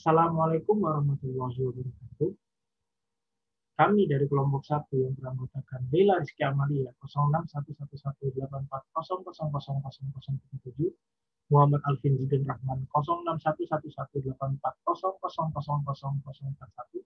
Assalamualaikum warahmatullahi wabarakatuh. Kami dari kelompok 1 yang beranggotakan Dela Rizky Amalia 06118400000037, Muhammad Alvin Zidin Rahman 06118400000041,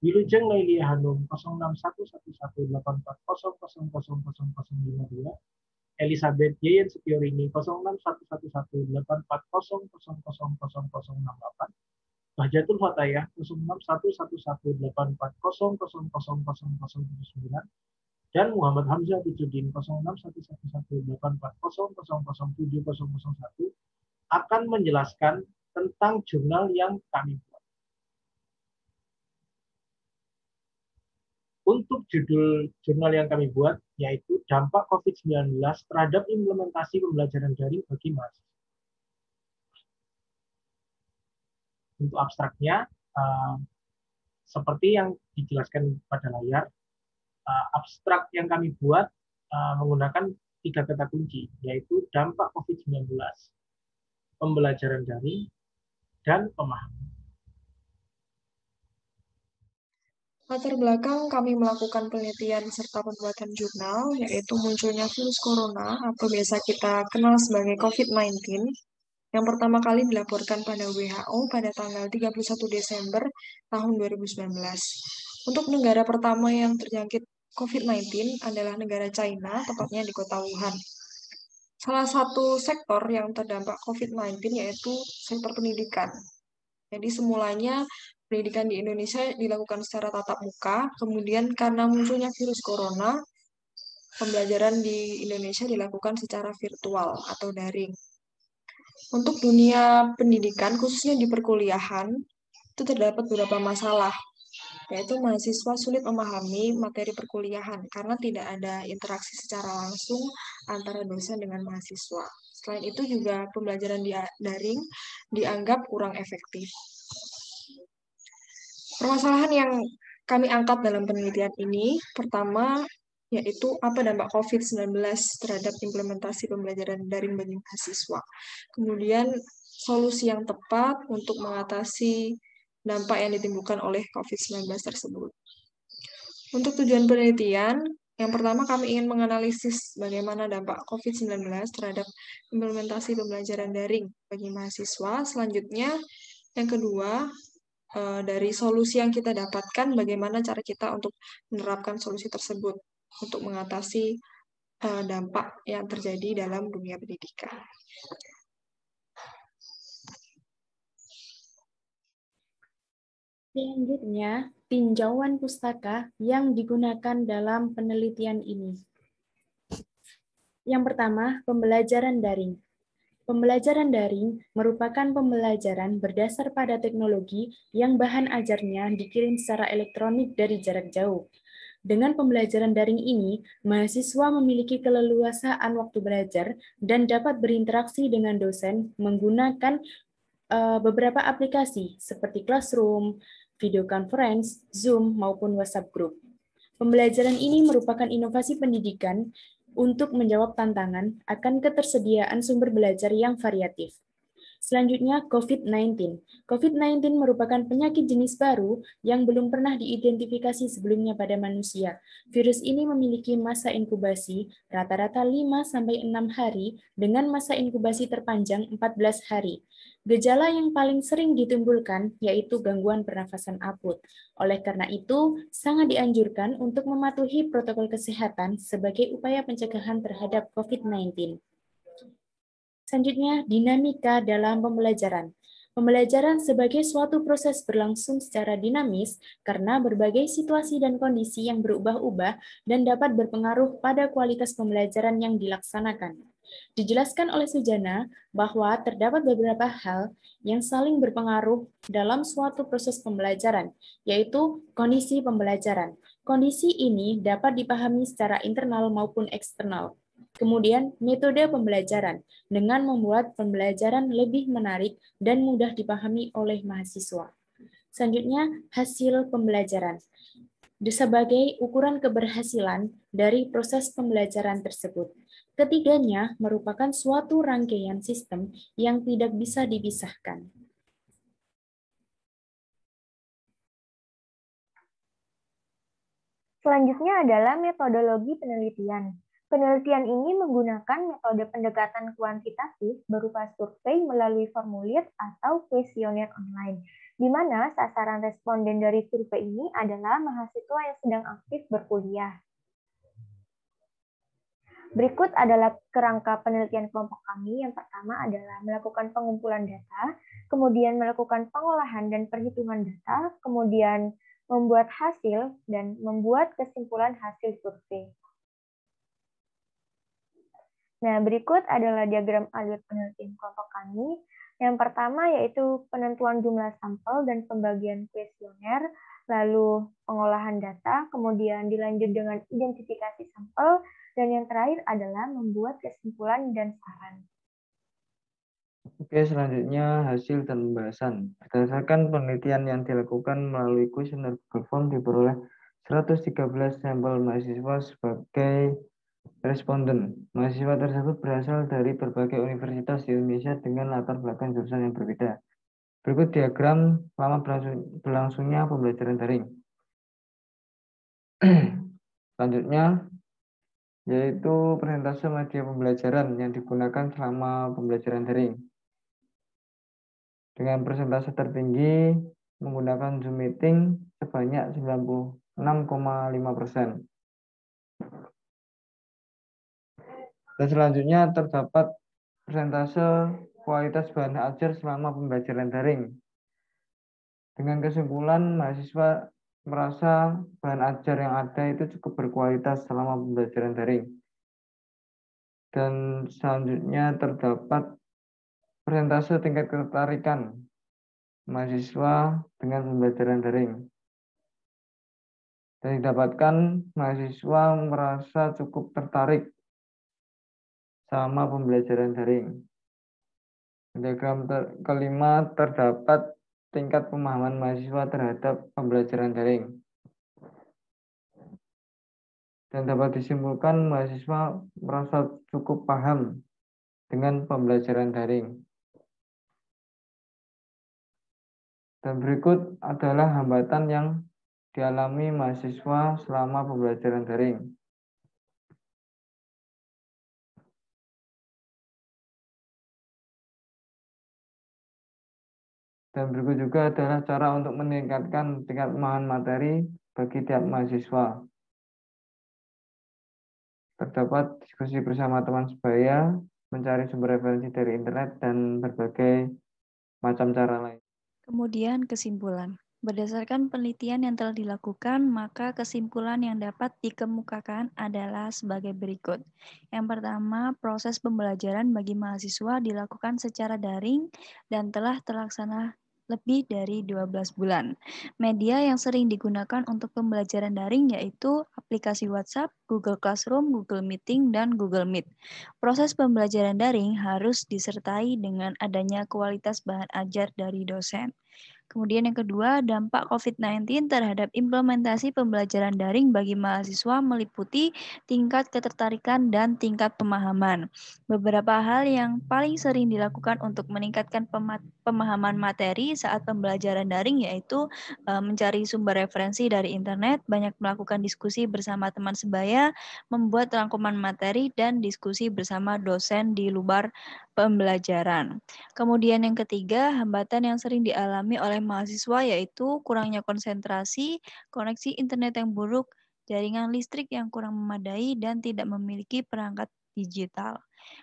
Wilujeng Lailia Hanum 06118400000052, Elizabeth Yeyen Setiorini 06118400000068, Bahjatul Fatayah 06118400000079, dan Muhammad Hamzah Fitruddin 06118400000701 akan menjelaskan tentang jurnal yang kami buat. Untuk judul jurnal yang kami buat yaitu dampak COVID-19 terhadap implementasi pembelajaran daring bagi mahasiswa. Untuk abstraknya, seperti yang dijelaskan pada layar, abstrak yang kami buat menggunakan 3 kata kunci, yaitu dampak COVID-19, pembelajaran daring, dan pemahaman. Latar belakang kami melakukan penelitian serta pembuatan jurnal, yaitu munculnya virus corona atau biasa kita kenal sebagai COVID-19, yang pertama kali dilaporkan pada WHO pada tanggal 31 Desember tahun 2019. Untuk negara pertama yang terjangkit COVID-19 adalah negara China, tepatnya di kota Wuhan. Salah satu sektor yang terdampak COVID-19 yaitu sektor pendidikan. Jadi semulanya pendidikan di Indonesia dilakukan secara tatap muka, kemudian karena munculnya virus corona, pembelajaran di Indonesia dilakukan secara virtual atau daring. Untuk dunia pendidikan, khususnya di perkuliahan, itu terdapat beberapa masalah, yaitu mahasiswa sulit memahami materi perkuliahan karena tidak ada interaksi secara langsung antara dosen dengan mahasiswa. Selain itu juga pembelajaran daring dianggap kurang efektif. Permasalahan yang kami angkat dalam penelitian ini, pertama, yaitu apa dampak COVID-19 terhadap implementasi pembelajaran daring bagi mahasiswa. Kemudian, solusi yang tepat untuk mengatasi dampak yang ditimbulkan oleh COVID-19 tersebut. Untuk tujuan penelitian, yang pertama kami ingin menganalisis bagaimana dampak COVID-19 terhadap implementasi pembelajaran daring bagi mahasiswa. Selanjutnya, yang kedua, dari solusi yang kita dapatkan, bagaimana cara kita untuk menerapkan solusi tersebut untuk mengatasi dampak yang terjadi dalam dunia pendidikan. Selanjutnya, tinjauan pustaka yang digunakan dalam penelitian ini. Yang pertama, pembelajaran daring. Pembelajaran daring merupakan pembelajaran berdasar pada teknologi yang bahan ajarnya dikirim secara elektronik dari jarak jauh. Dengan pembelajaran daring ini, mahasiswa memiliki keleluasaan waktu belajar dan dapat berinteraksi dengan dosen menggunakan beberapa aplikasi seperti Classroom, video conference, Zoom, maupun WhatsApp Group. Pembelajaran ini merupakan inovasi pendidikan untuk menjawab tantangan akan ketersediaan sumber belajar yang variatif. Selanjutnya, COVID-19. COVID-19 merupakan penyakit jenis baru yang belum pernah diidentifikasi sebelumnya pada manusia. Virus ini memiliki masa inkubasi rata-rata 5-6 hari dengan masa inkubasi terpanjang 14 hari. Gejala yang paling sering ditimbulkan yaitu gangguan pernafasan akut. Oleh karena itu, sangat dianjurkan untuk mematuhi protokol kesehatan sebagai upaya pencegahan terhadap COVID-19. Selanjutnya, dinamika dalam pembelajaran. Pembelajaran sebagai suatu proses berlangsung secara dinamis karena berbagai situasi dan kondisi yang berubah-ubah dan dapat berpengaruh pada kualitas pembelajaran yang dilaksanakan. Dijelaskan oleh Sujana bahwa terdapat beberapa hal yang saling berpengaruh dalam suatu proses pembelajaran, yaitu kondisi pembelajaran. Kondisi ini dapat dipahami secara internal maupun eksternal. Kemudian, metode pembelajaran dengan membuat pembelajaran lebih menarik dan mudah dipahami oleh mahasiswa. Selanjutnya, hasil pembelajaran sebagai ukuran keberhasilan dari proses pembelajaran tersebut. Ketiganya merupakan suatu rangkaian sistem yang tidak bisa dipisahkan. Selanjutnya adalah metodologi penelitian. Penelitian ini menggunakan metode pendekatan kuantitatif berupa survei melalui formulir atau kuesioner online, di mana sasaran responden dari survei ini adalah mahasiswa yang sedang aktif berkuliah. Berikut adalah kerangka penelitian kelompok kami. Yang pertama adalah melakukan pengumpulan data, kemudian melakukan pengolahan dan perhitungan data, kemudian membuat hasil, dan membuat kesimpulan hasil survei. Nah, berikut adalah diagram alur penelitian kelompok kami. Yang pertama yaitu penentuan jumlah sampel dan pembagian kuesioner, lalu pengolahan data, kemudian dilanjut dengan identifikasi sampel, dan yang terakhir adalah membuat kesimpulan dan saran. Oke, selanjutnya hasil dan pembahasan. Berdasarkan penelitian yang dilakukan melalui kuesioner Google Form diperoleh 113 sampel mahasiswa sebagai responden. Mahasiswa tersebut berasal dari berbagai universitas di Indonesia dengan latar belakang jurusan yang berbeda. Berikut diagram lama berlangsungnya pembelajaran daring. Selanjutnya, yaitu persentase media pembelajaran yang digunakan selama pembelajaran daring. Dengan persentase tertinggi menggunakan Zoom Meeting sebanyak 96,5%. Dan selanjutnya terdapat persentase kualitas bahan ajar selama pembelajaran daring. Dengan kesimpulan, mahasiswa merasa bahan ajar yang ada itu cukup berkualitas selama pembelajaran daring. Dan selanjutnya terdapat persentase tingkat ketertarikan mahasiswa dengan pembelajaran daring. Dan didapatkan mahasiswa merasa cukup tertarik sama pembelajaran daring. Diagram kelima terdapat tingkat pemahaman mahasiswa terhadap pembelajaran daring. Dan dapat disimpulkan mahasiswa merasa cukup paham dengan pembelajaran daring. Dan berikut adalah hambatan yang dialami mahasiswa selama pembelajaran daring. Dan berikut juga adalah cara untuk meningkatkan tingkat pemahaman materi bagi tiap mahasiswa. Terdapat diskusi bersama teman sebaya, mencari sumber referensi dari internet, dan berbagai macam cara lain. Kemudian kesimpulan. Berdasarkan penelitian yang telah dilakukan, maka kesimpulan yang dapat dikemukakan adalah sebagai berikut. Yang pertama, proses pembelajaran bagi mahasiswa dilakukan secara daring dan telah terlaksana lebih dari 12 bulan. Media yang sering digunakan untuk pembelajaran daring yaitu aplikasi WhatsApp, Google Classroom, Google Meeting, dan Google Meet. Proses pembelajaran daring harus disertai dengan adanya kualitas bahan ajar dari dosen. Kemudian yang kedua, dampak COVID-19 terhadap implementasi pembelajaran daring bagi mahasiswa meliputi tingkat ketertarikan dan tingkat pemahaman. Beberapa hal yang paling sering dilakukan untuk meningkatkan pemahaman materi saat pembelajaran daring yaitu mencari sumber referensi dari internet, banyak melakukan diskusi bersama teman sebaya, membuat rangkuman materi, dan diskusi bersama dosen di luar pembelajaran. Kemudian yang ketiga, hambatan yang sering dialami oleh mahasiswa yaitu kurangnya konsentrasi, koneksi internet yang buruk, jaringan listrik yang kurang memadai, dan tidak memiliki perangkat digital.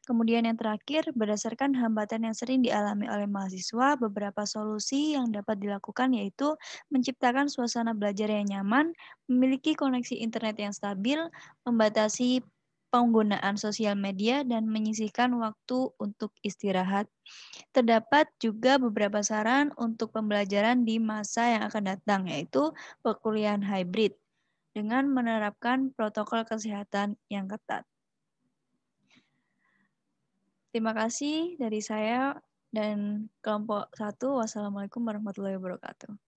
Kemudian yang terakhir, berdasarkan hambatan yang sering dialami oleh mahasiswa, beberapa solusi yang dapat dilakukan yaitu menciptakan suasana belajar yang nyaman, memiliki koneksi internet yang stabil, membatasi penggunaan sosial media, dan menyisihkan waktu untuk istirahat. Terdapat juga beberapa saran untuk pembelajaran di masa yang akan datang, yaitu perkuliahan hybrid dengan menerapkan protokol kesehatan yang ketat. Terima kasih dari saya dan kelompok 1. Wassalamualaikum warahmatullahi wabarakatuh.